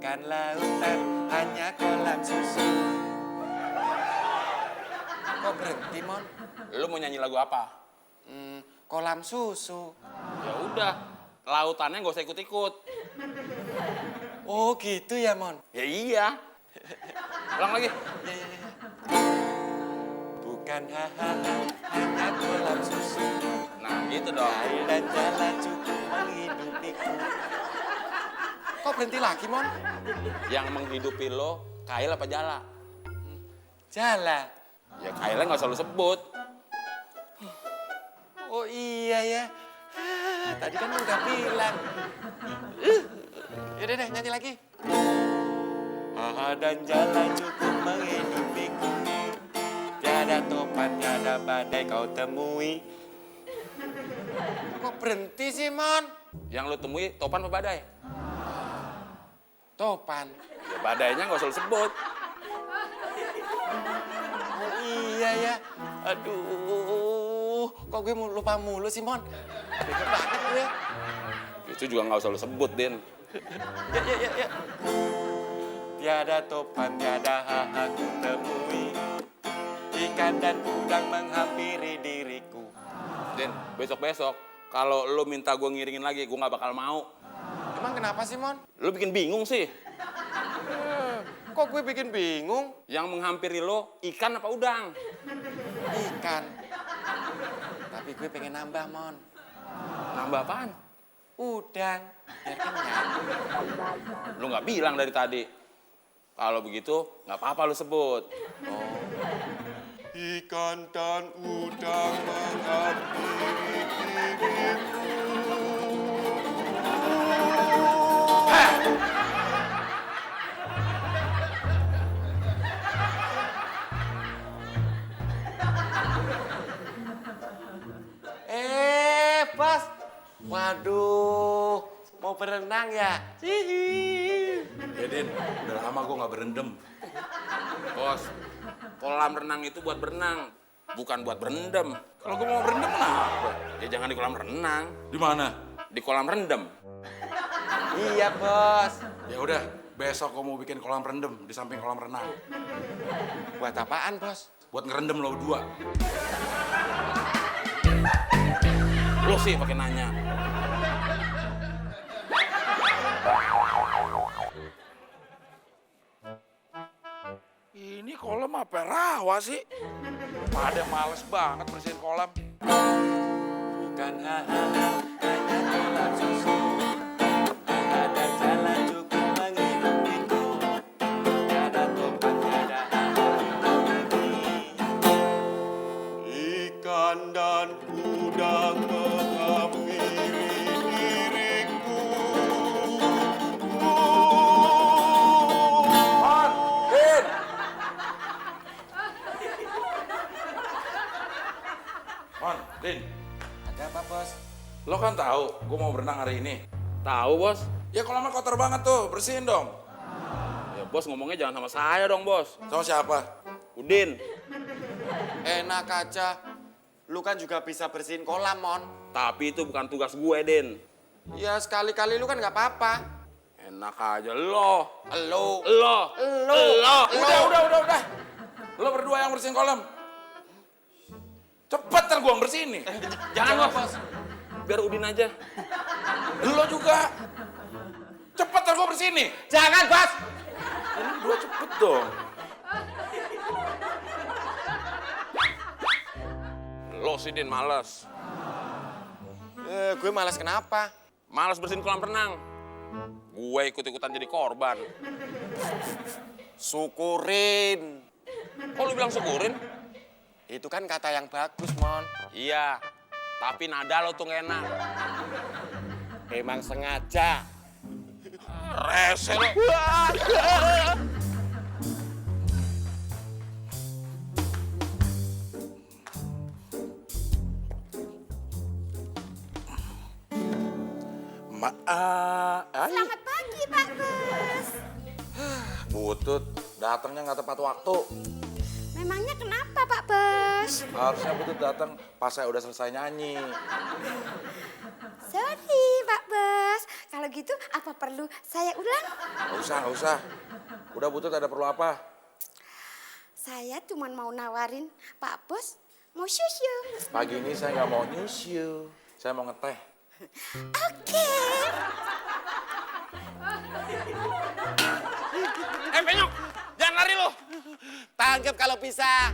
bukan lautan, hanya kolam susu. Kok berhenti, Mon? Lu mau nyanyi lagu apa? Kolam susu. Ya udah, lautannya nggak usah ikut-ikut. Oh gitu ya, Mon? Ya iya. Ulang lagi. Bukan hanya kolam susu. Nah gitu dong. Air dan jalan cukup menghidupiku. Kok berhenti lagi, Mon? Yang menghidupi lo, Kail apa Jala? Jala. Ya Kailnya nggak usah lu sebut. Oh iya ya. Tadi kan lu udah bilang. Yaudah deh, nyanyi lagi. Dan jalan cukup menghidupiku. Tiada topan, tiada badai kau temui. Kok berhenti sih, Mon? Yang lu temui topan apa badai? Topan. Ya badainya nggak usah lu sebut. Oh iya ya. Aduh, kok gue lupa mulu sih, Mon? Bego banget gue. Itu juga nggak usah lu sebut, Din. Ya. Tiada topan, tiada aku temui. Ikan dan udang menghampiri diriku. Din, besok-besok kalau lu minta gue ngiringin lagi, gue nggak bakal mau. Emang kenapa sih, Mon? Lu bikin bingung sih. Kok gue bikin bingung? Yang menghampiri lo ikan apa udang? Ikan. Tapi gue pengen nambah, Mon. Nambah apaan? Udang. Biar kenyang. Lu nggak bilang dari tadi. Kalau begitu nggak apa-apa lu sebut. Ikan dan udang menghampiri diriku. Bos. Waduh, mau berenang ya? Hihi. Ya, Din, udah lama gue nggak berendam. Bos, kolam renang itu buat berenang, bukan buat berendam. Kalau gue mau berendam, kenapa? Ya jangan di kolam renang. Di mana? Di kolam rendem. Iya, Bos. Ya udah, besok gue mau bikin kolam rendem di samping kolam renang. Buat apaan, Bos? Buat ngerendam lo berdua. Lu sih pakai nanya. Ini kolam apa rawa sih? Pada males banget bersihin kolam. Bukan hanya kolam susu. Ada jalan cukup menghidupiku. Tiada topan, tiada ikan dan udang menghampiri diriku. Din! Din, Ada apa, Bos? lo kan tahu gue mau berenang hari ini. Tahu, Bos? Ya kolamnya kotor banget tuh, bersihin dong. Ya bos ngomongnya jangan sama saya dong, Bos. Sama siapa? Udin. Enak aja. Lu kan juga bisa bersihin kolam, Mon. Tapi itu bukan tugas gue, Din. Ya sekali-kali lu kan nggak apa-apa. Enak aja lo. Elu. Lo. Udah. Lo berdua yang bersihin kolam. Cepet ntar gue yang bersihin nih. Jangan, Bos. Biar Udin aja. Lo juga. Cepet ntar gue bersihin nih. Jangan, Bos. Ini berdua cepet dong. Lo sih, Din, males. Gue malas kenapa? Males bersihin kolam renang. Gue ikut-ikutan jadi korban. Syukurin. Kok lu bilang syukurin? Itu kan kata yang bagus, Mon. Iya, tapi nada lo tuh nggak enak. Emang sengaja. Rese lo. Selamat pagi, Pak Bos. Butut, datangnya nggak tepat waktu. Memangnya kenapa, Pak Bos? Harusnya Butut datang pas saya udah selesai nyanyi. Sorry Pak Bos. Kalau gitu apa perlu saya ulang? Nggak usah. Udah Butut ada perlu apa? Saya cuma mau nawarin Pak Bos mau susu. Pagi ini saya nggak mau nyusu. Saya mau ngeteh. Oke. Penyok, jangan lari lo. Tangkep kalau bisa.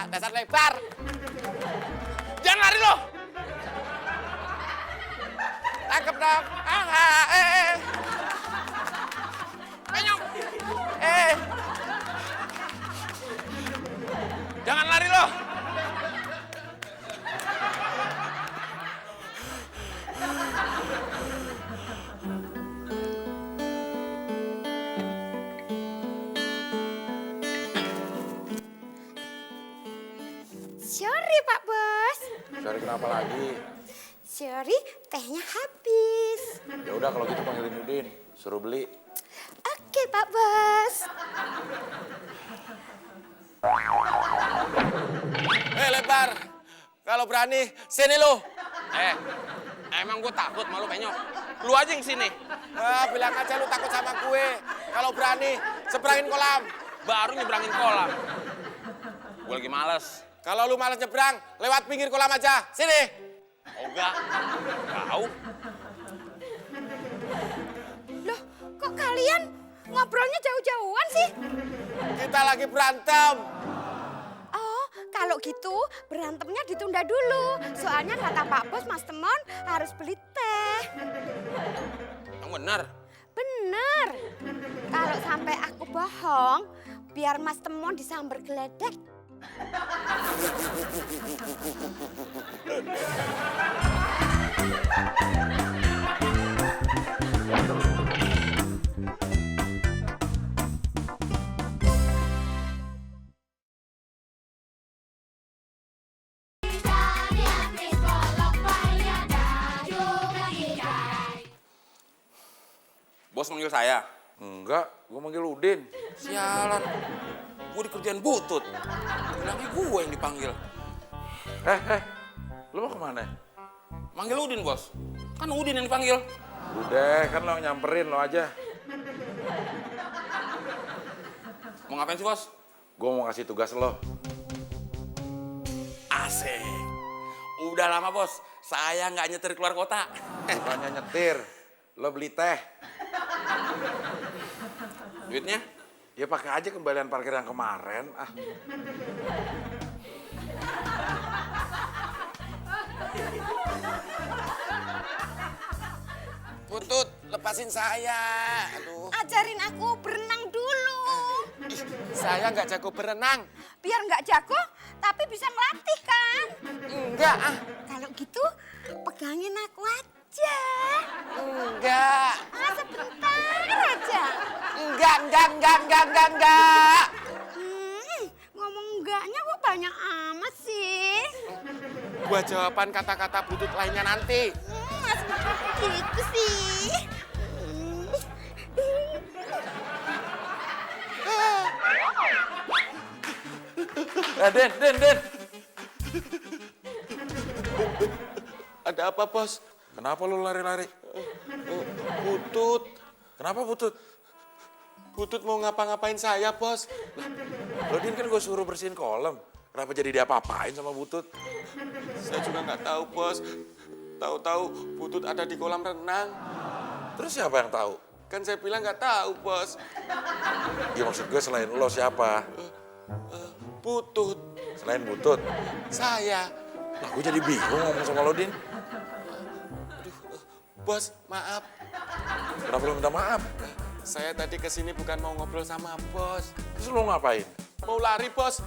Dasar lebar. Jangan lari lo. Tangkep dong. Penyok. Jangan lari lo. Sorry Pak Bos. Sorry kenapa lagi? Sorry tehnya habis. Ya udah kalau gitu panggilin Udin, suruh beli. Oke Pak Bos. Lebar. Kalau berani, sini lo. Emang gue takut malu Penyok. Lu aja yang sini. Bilang aja lu takut sama gue. Kalau berani, seberangin kolam. Baru nyebrangin kolam. Gue lagi males. Kalau lu males nyebrang, lewat pinggir kolam aja. Sini. Oh enggak. Jauh. Loh, kok kalian ngobrolnya jauh-jauhan sih? Kita lagi berantem. Oh, kalau gitu berantemnya ditunda dulu. Soalnya kata Pak Bos Mas Temon harus beli teh. Yang bener. Bener. Kalau sampai aku bohong, biar Mas Temon disamber geledek. Bos manggil saya. Enggak, gue manggil Udin. Sialan. Gue dikerjain Butut. Bilangnya gue yang dipanggil. Lu mau kemana? Manggil Udin, Bos. Kan Udin yang dipanggil. Udah, kan lo nyamperin lo aja. Mau ngapain sih, Bos? Gue mau kasih tugas lo. Asik. Udah lama, Bos. Saya nggak nyetir keluar kota. Bukannya nyetir, lo beli teh. Duitnya? Ya pakai aja kembalian parkir yang kemarin. Butut, lepasin saya. Aduh. Ajarin aku berenang dulu. Saya nggak jago berenang. Biar nggak jago, tapi bisa ngelatih kan? Enggak, Kalau gitu, pegangin aku aja. enggak. Sebentar aja. Enggak. Ngomong enggaknya kok banyak amat sih. Buat jawaban kata-kata butut lainnya nanti. Mas gitu sih. Den. Ada apa, Bos? Kenapa lo lari-lari? Butut. Kenapa Butut? Butut mau ngapa-ngapain saya, Bos? Lo Din kan gue suruh bersihin kolam. Kenapa jadi diapa-apain sama Butut? Saya juga nggak tahu, Bos. Tahu-tahu Butut ada di kolam renang. Terus siapa yang tahu? Kan saya bilang nggak tahu, Bos. Ya maksud gue selain lo siapa? Butut. Selain Butut. Saya. Lah gue jadi bingung ngomong sama lo Din. Bos, maaf. Kenapa lo minta maaf? Saya tadi kesini bukan mau ngobrol sama Bos. Terus lo ngapain? Mau lari, Bos.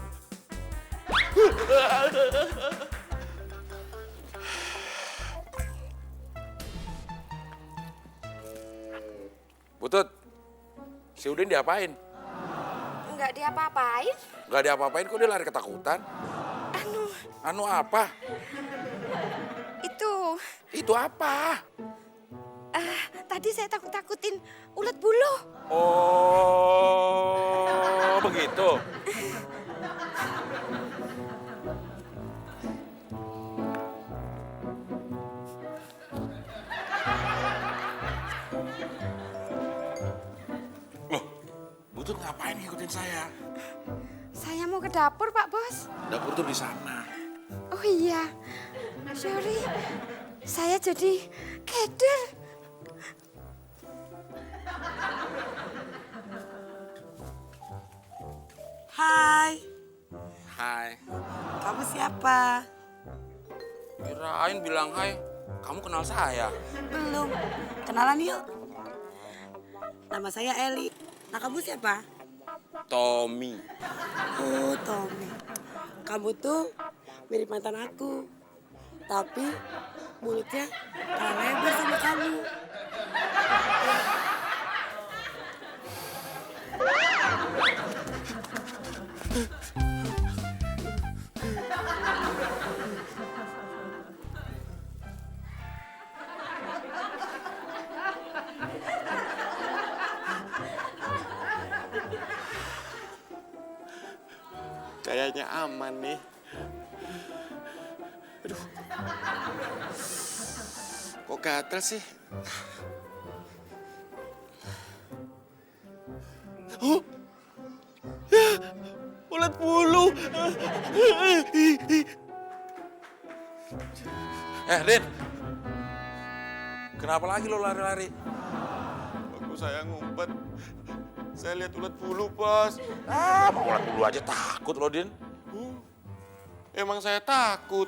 Butut, si Udin diapain? Enggak diapa-apain. Gak diapa-apain kok dia lari ketakutan? Anu apa? Itu apa? tadi saya takut-takutin ulet bulu. Oh, begitu. ikutin saya. Saya mau ke dapur, Pak Bos. Dapur tuh di sana. Oh iya, sorry. Saya jadi keder. Hai, Hai. kamu siapa? Kirain bilang hai, kamu kenal saya. Belum. Kenalan yuk. Nama saya Eli. Nah, kamu siapa? Tommy. Oh, Tommy. Kamu tuh mirip mantan aku. Tapi mulutnya kalah lebar sama kamu. Kayaknya aman nih. Aduh. Kok gatel sih? Oh. Ya, ulat bulu. Din. Kenapa lagi lo lari-lari? Waktu saya ngumpet, saya lihat ulat bulu, Bos. Mau ulat bulu aja takut lo, Din. Emang saya takut.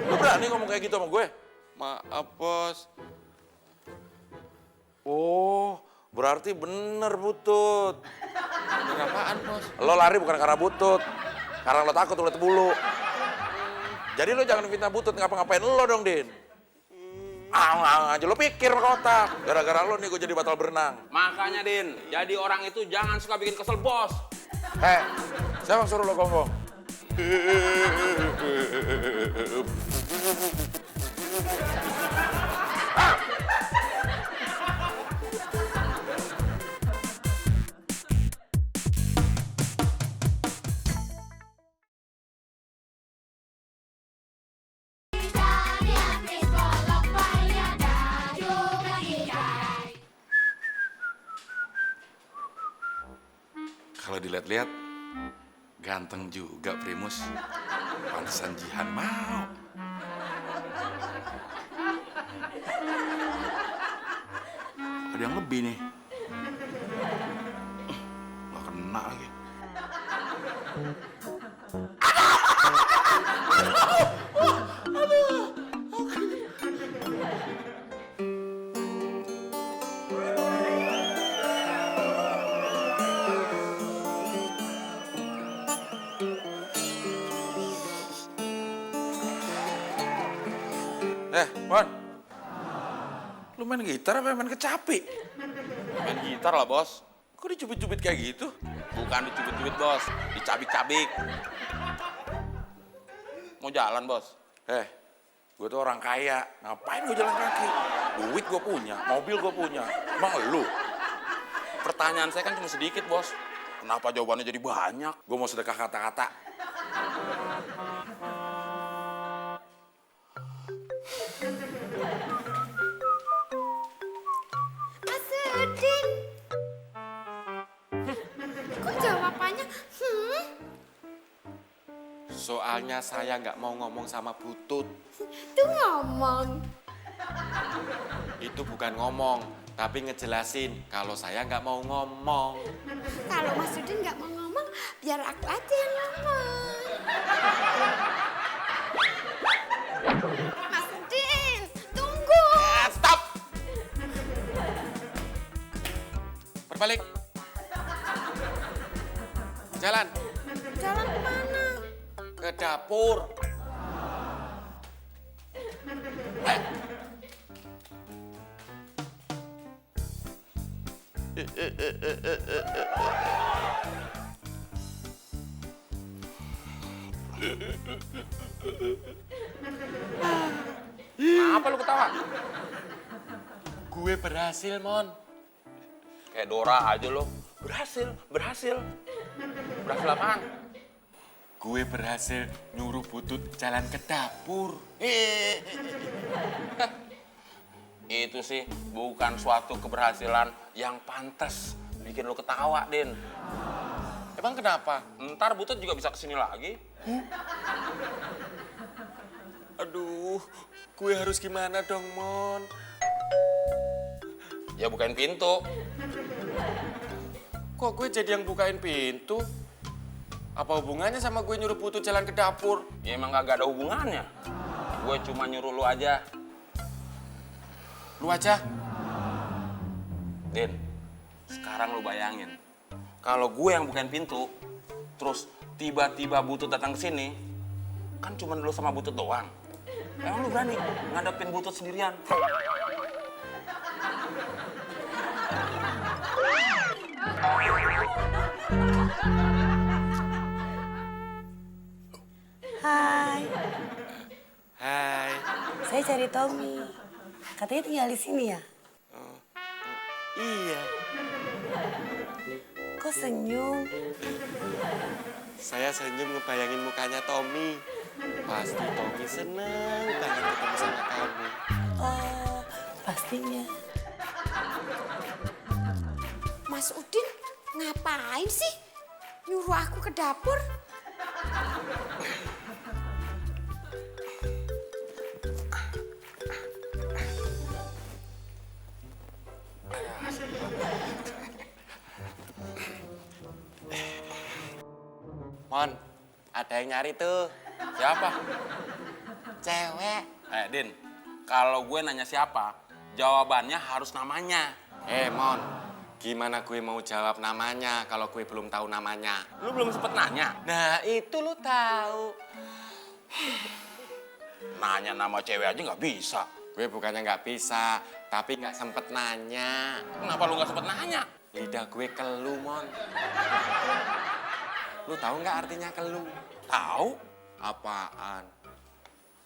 Lo berani ngomong kayak gitu sama gue? Maaf, Bos. Oh, berarti bener butut. Bener apaan, Bos? Lo lari bukan karena butut. Karena lo takut ulat bulu. Jadi lo jangan fitnah butut ngapa-ngapain lo dong, Din. Aja lo pikir pakai otak. Gara-gara lo nih gue jadi batal berenang. Makanya Din, jadi orang itu jangan suka bikin kesel bos. Siapa yang suruh lo gonggong? Kalau dilihat-lihat, ganteng juga Primus. Pantesan Jihan mau. Ada yang lebih nih. Gak kena lagi. Wan, lu main gitar apa main kecapi? Main gitar lah bos. Kok dicubit-cubit kayak gitu? Bukan dicubit-cubit bos, dicabik-cabik. Mau jalan bos? Gue tuh orang kaya, ngapain gue jalan kaki? Duit gue punya, mobil gue punya, emang lu? Pertanyaan saya kan cuma sedikit bos. Kenapa jawabannya jadi banyak? Gue mau sedekah kata-kata. Mas Udin. Kok jawabannya Soalnya saya nggak mau ngomong sama Butut. Tuh ngomong. Itu bukan ngomong, tapi ngejelasin kalau saya nggak mau ngomong. Kalau Mas Udin nggak mau ngomong, biar aku aja yang ngomong. Mas Udin, tunggu. Stop! Berbalik. Jalan Jalan kemana? ke dapur. Kenapa lu ketawa? Gue berhasil, Mon. Kayak Dora aja lo. Berhasil, berhasil. Berhasil apaan? Gue berhasil nyuruh Butut jalan ke dapur. Itu sih bukan suatu keberhasilan yang pantas bikin lu ketawa, Din. Emang kenapa? Ntar Butut juga bisa kesini lagi. Aduh, gue harus gimana dong, Mon? Ya bukain pintu. Kok gue jadi yang bukain pintu? Apa hubungannya sama gue nyuruh Putut jalan ke dapur? Ya emang kagak ada hubungannya. Gue cuma nyuruh lu aja. Lu aja? Din, sekarang lu bayangin. Kalau gue yang bukain pintu, terus tiba-tiba Butut datang ke sini, kan cuma lu sama Butut doang. Emang lu berani ngadepin Butut sendirian? Hai, Hai. saya cari Tommy. Katanya tinggal di sini ya? Iya, Kok senyum? saya senyum ngebayangin mukanya Tommy. Pasti Tommy seneng banget ketemu sama kamu. Oh, pastinya. Mas Udin ngapain sih nyuruh aku ke dapur? Mon, ada yang nyari tuh. Siapa? Cewek. Din, kalau gue nanya siapa, jawabannya harus namanya. Mon, gimana gue mau jawab namanya kalau gue belum tahu namanya? Lu belum sempet nanya. Nah, itu lu tahu. Nanya nama cewek aja nggak bisa. Gue bukannya nggak bisa, tapi nggak sempet nanya. Kenapa lu nggak sempet nanya? Lidah gue kelu, Mon. Lu tahu nggak artinya kelu? Tahu? Apaan?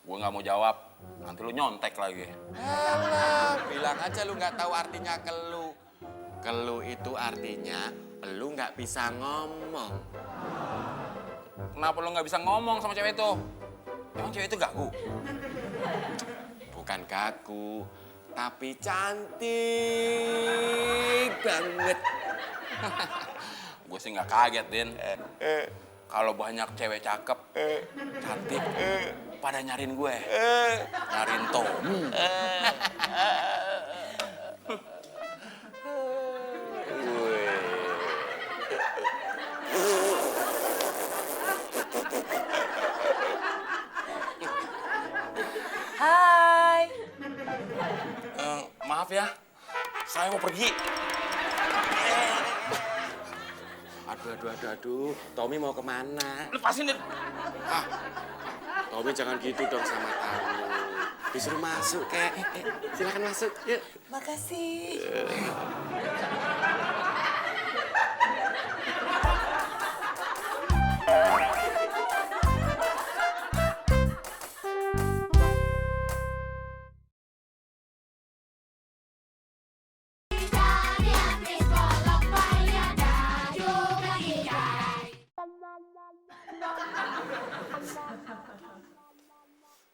Gue nggak mau jawab. Nanti lu nyontek lagi. Alah, bilang aja lu nggak tahu artinya kelu. Kelu itu artinya lu nggak bisa ngomong. Kenapa lu nggak bisa ngomong sama cewek itu? Emang cewek itu gagu? Bukan kaku, tapi cantik banget. Gue sih nggak kaget, Din. Kalau banyak cewek cakep, cantik, pada nyariin gue. Nyariin Tommy. Hai. Maaf ya, saya mau pergi. Aduh. Tommy mau kemana? Lepasin, Din. Tommy jangan gitu dong sama tamu. Disuruh masuk, kek. Silakan masuk, yuk. Makasih.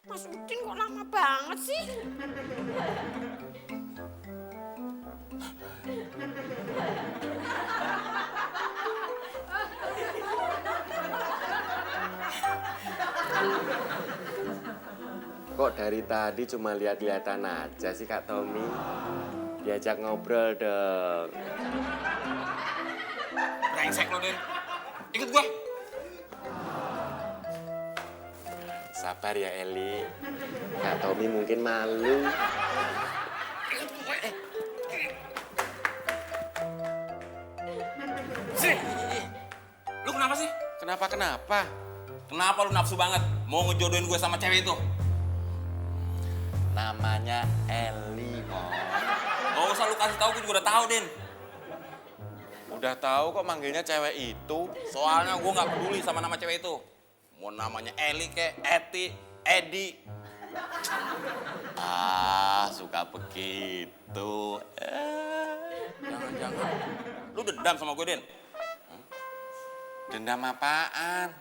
Mas Udin kok lama banget sih? Kok dari tadi cuma lihat-lihatan aja sih, Kak Tommy? Diajak ngobrol dong. Brengsek lo, Din. Ikut gue. Sabar ya, Eli. Kak Tommy mungkin malu. Lu kenapa sih? Kenapa? Kenapa lu nafsu banget mau ngejodohin gue sama cewek itu? Namanya Eli, Mon. Gak usah lu kasih tahu, gue juga udah tahu, Din. Udah tahu kok manggilnya cewek itu. Soalnya gue nggak peduli sama nama cewek itu. Mau namanya Eli kek, Eti, Edi. Suka begitu. Jangan-jangan lu dendam sama gue, Din. Dendam apaan?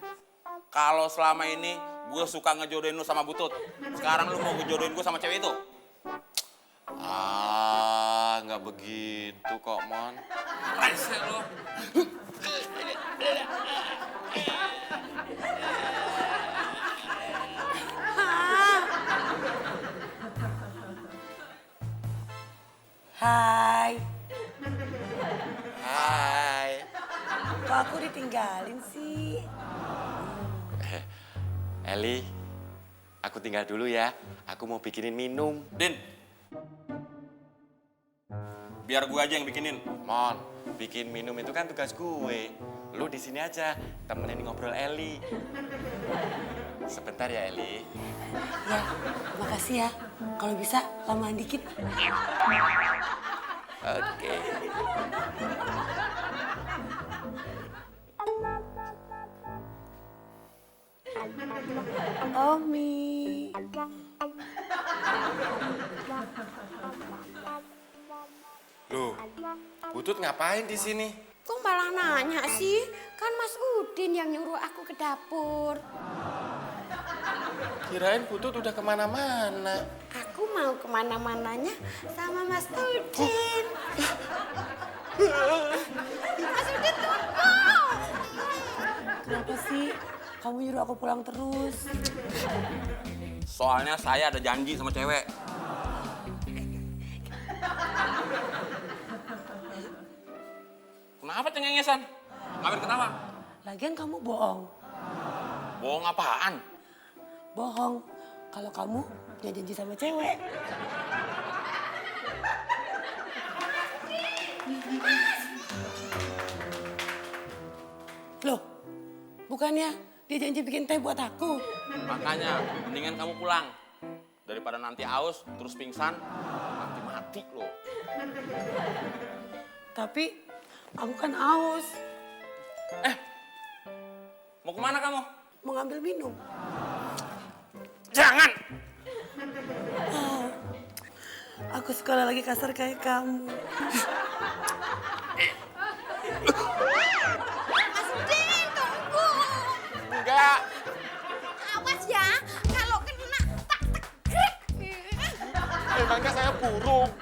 Kalau selama ini gue suka ngejodohin lu sama Butut, sekarang lu mau ngejodohin gue sama cewek itu? nggak begitu kok, Mon. Rese lo. Hai, Hai. kok aku ditinggalin sih? Eli, aku tinggal dulu ya. Aku mau bikinin minum. Din. Biar gue aja yang bikinin. Mon, bikin minum itu kan tugas gue. Lu di sini aja, temenin ngobrol Eli. Sebentar ya, Eli. Ya, makasih ya. Kalau bisa, lamaan dikit. Oke. Omi. Loh, Butut ngapain di sini? Kok malah nanya sih? Kan Mas Udin yang nyuruh aku ke dapur. Kirain Butut udah kemana-mana. Aku mau kemana-mananya sama Mas Udin. Mas Udin tunggu. Kenapa sih kamu nyuruh aku pulang terus? Soalnya saya ada janji sama cewek. Kenapa cengengesan? Ngapain ketawa? Lagian kamu bohong. Bohong apaan? Bohong. Kalau kamu punya janji sama cewek. Loh, bukannya dia janji bikin teh buat aku? Makanya mendingan kamu pulang. Daripada nanti aus terus pingsan, nanti mati loh. Tapi aku kan aus. Mau kemana kamu? Mau ngambil minum. Jangan! Aku sekolah lagi kasar kayak kamu. Mas Udin tunggu. Enggak. Awas ya, kalau kena tak tegrek. Emangnya saya burung.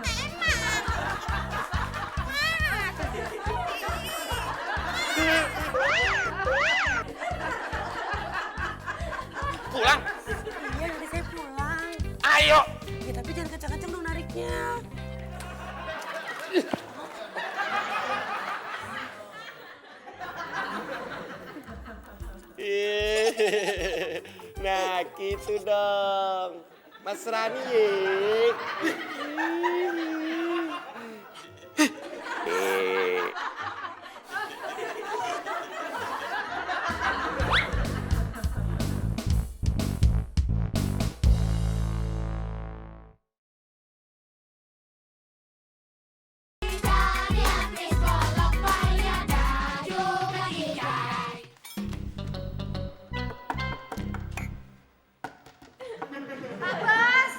Pulang! Iya, nanti saya pulang. Ayo! Ya tapi jangan kencang-kencang dong nariknya. Nah, gitu dong. Mas Rani ye. Pak Bos!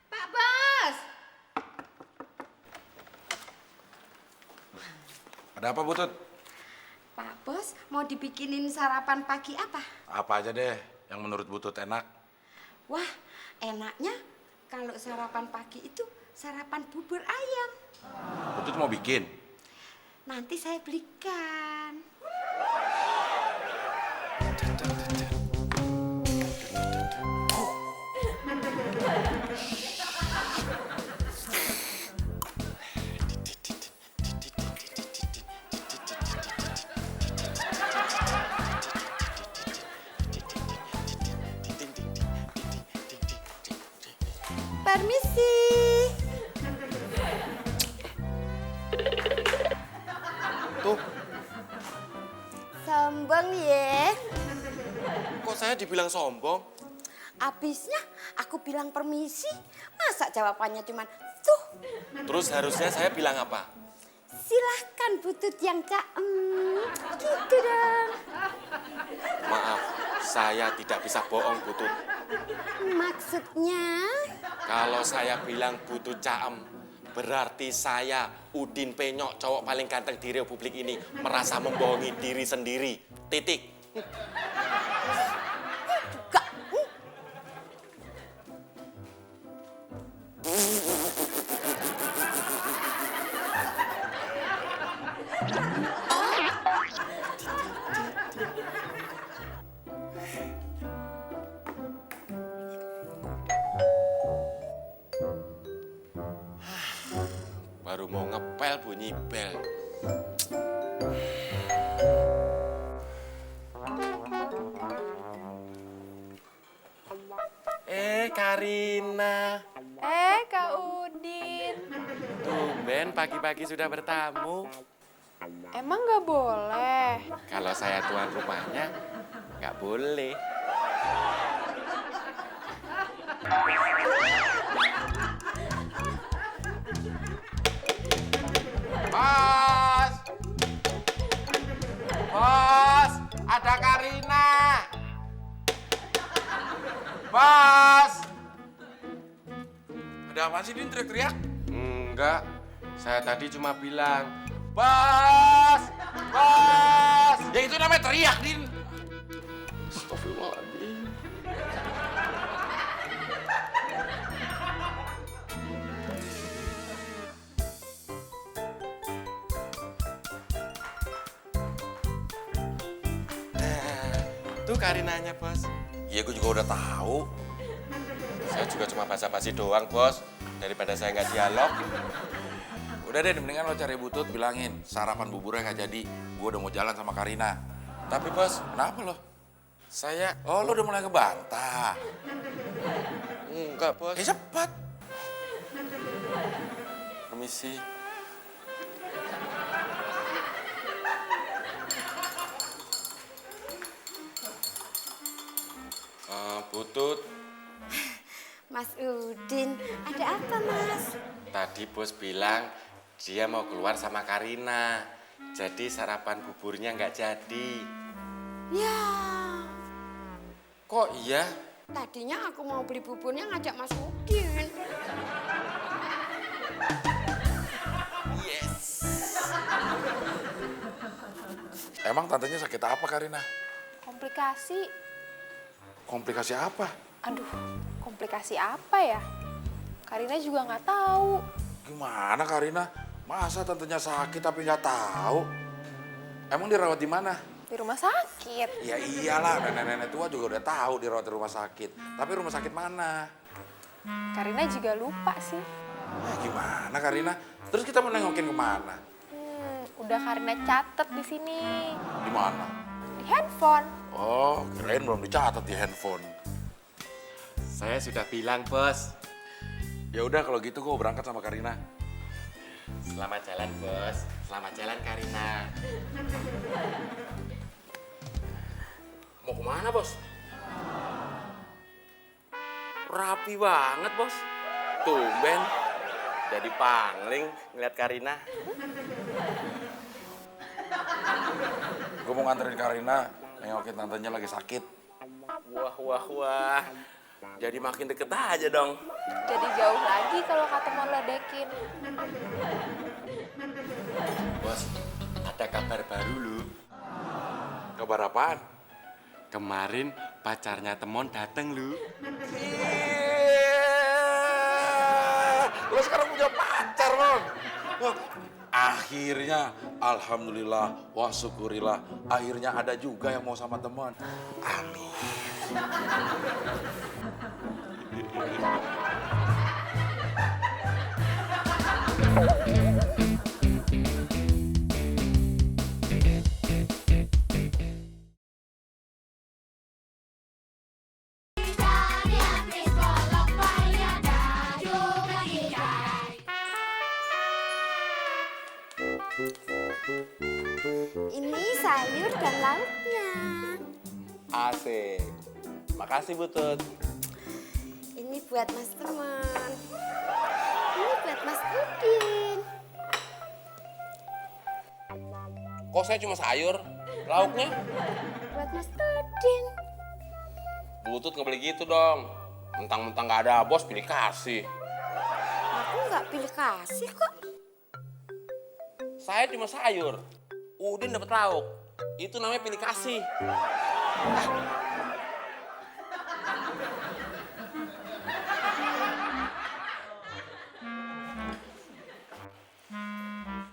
Pak Bos! Ada apa, Butut? Pak Bos, mau dibikinin sarapan pagi apa? Apa aja deh yang menurut Butut enak. Wah, enaknya kalau sarapan pagi itu sarapan bubur ayam. Butut mau bikin. Nanti saya belikan. Permisi. Tuh, Sombong ya. kok saya dibilang sombong? Abisnya aku bilang permisi, masa jawabannya cuman tuh. Terus harusnya saya bilang apa? Silahkan Butut yang caem. Gitu dong. Maaf, saya tidak bisa bohong, Butut. Maksudnya? Kalau saya bilang Butut caem, berarti saya, Udin Penyok, cowok paling ganteng di Republik ini, merasa membohongi diri sendiri. Titik. Gak. Ngipel. Karina. Kak Udin. Tumben pagi-pagi sudah bertamu. Emang nggak boleh? Kalau saya tuan rumahnya, nggak boleh. Bos! Bos! Ada Karina! Bos! Ada apa sih, Din, teriak-teriak? Enggak, saya tadi cuma bilang, Bos! Bos! Ya itu namanya teriak, Din. Astagfirullahaladzim. Tuh Karinanya, Bos. Iya, gue juga udah tahu. Saya juga cuma basa-basi doang, Bos. Daripada saya nggak dialog. Udah deh, mendingan lo cari Butut, bilangin sarapan buburnya nggak jadi. Gue udah mau jalan sama Karina. Tapi, Bos, Kenapa lo? saya... Oh, lo udah mulai ngebantah. Enggak, Bos. Cepet. Permisi. Butut, Mas Udin, ada apa Mas? tadi Bos bilang dia mau keluar sama Karina. Jadi sarapan buburnya nggak jadi. Ya, Kok iya? tadinya aku mau beli buburnya ngajak Mas Udin. Emang tantenya sakit apa, Karina? Komplikasi. Komplikasi apa? Aduh, komplikasi apa ya? Karina juga nggak tahu. Gimana, Karina? Masa tantenya sakit tapi nggak tahu? Emang dirawat di mana? Di rumah sakit. Ya iyalah, nenek-nenek tua juga udah tahu dirawat di rumah sakit. Tapi rumah sakit mana? Karina juga lupa sih. Nah, gimana, Karina? Terus kita mau nengokin kemana? Udah Karina catet di sini. Di mana? Di handphone. Oh, kirain belum dicatat di handphone. Saya sudah bilang, Bos. Ya udah kalau gitu gue berangkat sama Karina. Selamat jalan, Bos. Selamat jalan, Karina. Mau kemana, Bos? Rapi banget, Bos. Tumben. Jadi pangling ngeliat Karina. Gue mau nganterin Karina, nengokin tantenya lagi sakit. Wah. Jadi makin deket aja dong. Jadi jauh lagi kalau kata mau ledekin. Bos, ada kabar baru lu. Kabar apaan? Kemarin pacarnya Temon dateng lu. Lo sekarang punya pacar, Mon. Wah, akhirnya, alhamdulillah, wa syukurillah, akhirnya ada juga yang mau sama teman. Amin. Ini sayur dan lauknya. Asik. Makasih, Butut. Ini buat Mas Teman. Ini buat Mas Udin. Kok saya cuma sayur? Lauknya? Buat Mas Udin. Butut nggak boleh gitu dong. Mentang-mentang nggak ada bos, pilih kasih. Aku nggak pilih kasih kok. Saya cuma sayur. Udin dapat lauk. Itu namanya pilih kasih.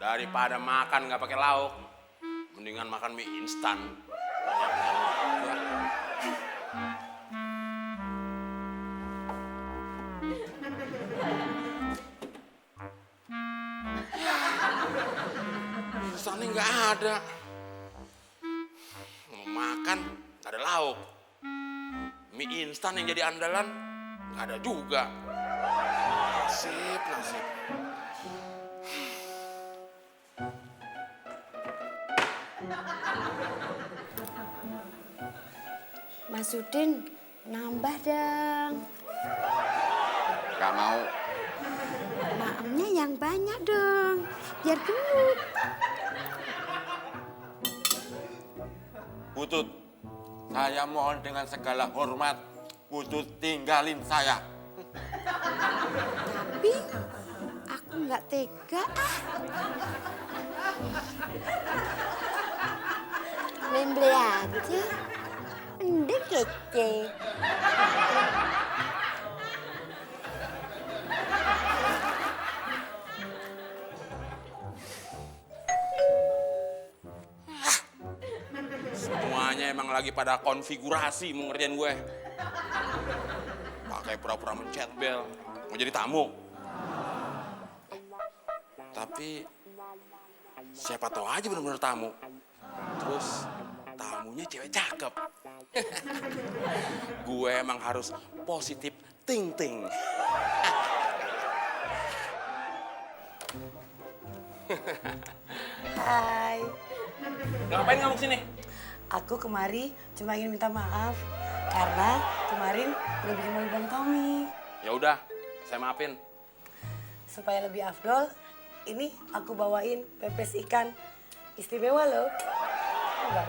Daripada makan nggak pakai lauk, mendingan makan mie instan. nggak ada. Mau makan, nggak ada lauk. Mie instan yang jadi andalan, nggak ada juga. Nasib. Mas Udin, nambah dong. Gak mau. Maemnya yang banyak dong, biar gemuk. Butut, saya mohon dengan segala hormat, Butut tinggalin saya. Tapi aku nggak tega ah. Membeli aja. Ende kece. Semuanya emang lagi pada konfigurasi mau ngerjain gue. Pakai pura-pura mencet bel, mau jadi tamu. Tapi siapa tahu aja bener-bener tamu. Terus tamunya cewek cakep. Gue emang harus positif thinking. Hai, Ngapain kamu sini? aku kemari cuma ingin minta maaf karena kemarin udah bikin malu Bang Tommy. Ya udah, saya maafin. Supaya lebih afdol, ini aku bawain pepes ikan istimewa loh. Coba.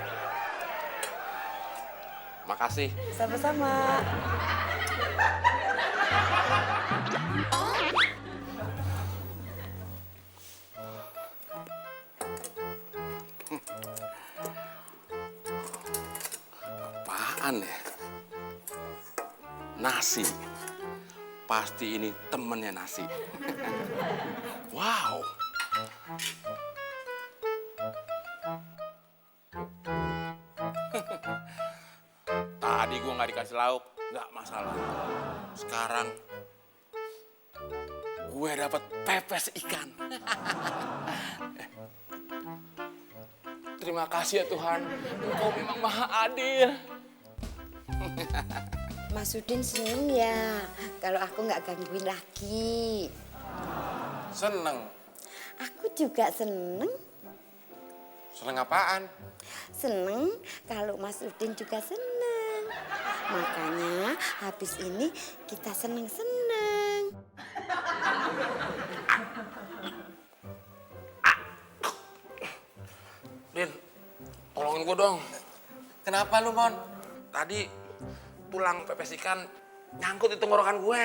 Makasih. Sama-sama. Apaan ya? Nasi. Pasti ini temennya nasi. Wow. Tadi gua nggak dikasih lauk, nggak masalah. Sekarang gue dapat pepes ikan. Terima kasih ya Tuhan, Engkau memang maha adil. Mas Udin seneng ya kalau aku nggak gangguin lagi. Seneng. Aku juga seneng. Seneng apaan? Seneng kalau Mas Udin juga seneng. Makanya habis ini kita seneng-seneng. Din, tolongin gue dong. Kenapa lu, Mon? Tadi tulang pepes ikan nyangkut di tenggorokan gue.